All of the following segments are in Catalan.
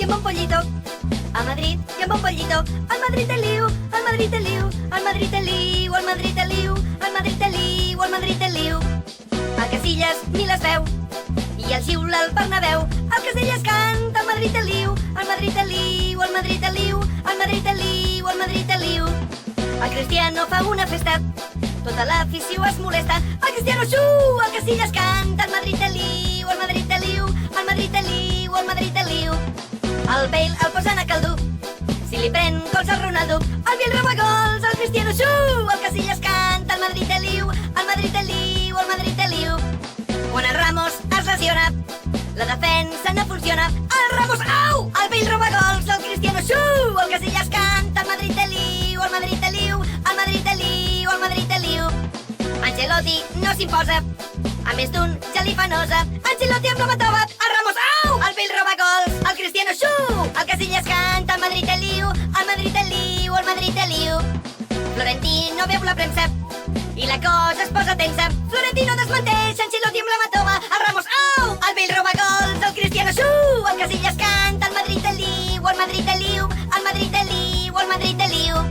amb un pollito. A Madrid hi ha un pollito. Al Madrid té liu, al Madrid té liu, al Madrid té liu, al Madrid té liu, al Madrid té liu, al Madrid té liu. El Casillas ni les veu i el xiula al Bernabéu. El Casillas canta, al Madrid té liu, al Madrid té liu, al Madrid té liu, al Madrid té liu, al Madrid té liu. El Cristiano fa una festa, tota l'afició es molesta. El Cristiano xuu, el Casillas canta, al Madrid té liu, al Madrid té liu, al Madrid té liu, al Madrid té liu. El Bale el posen a caldo, si li pren gols al Ronaldo. El Biel roba gols, el Cristiano xuu, el Casillas canta, al Madrid té liu, al Madrid té liu, al Madrid té liu. Quan el Ramos es lesiona, la defensa no funciona. El Ramos, au! El Bale roba gols, el Cristiano xuu, el Casillas canta, al Madrid té liu, al Madrid té liu, al Madrid té liu, al Madrid té liu. Ancelotti no s'imposa, a més d'un ja li fa nosa. Ancelotti amb la matova, el Ramos, au! El Bale roba gols, el Cristiano xuu, el Casillas canta, al Madrid té liu, al Madrid té liu, al Madrid té liu. Florentino veu la premsa i la cosa es posa tensa. Florentino desmenteix, Ancelotti amb la matova, el Ramos, au! El Bale roba gols, el Cristiano xuu, el Casillas canta, al Madrid té liu, al Madrid té liu, al Madrid té liu, al Madrid té liu.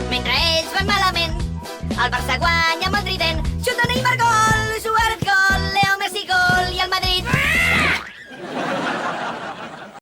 Mentre ells van malament, el Barça guanya amb el trident, xuta Neymar gol,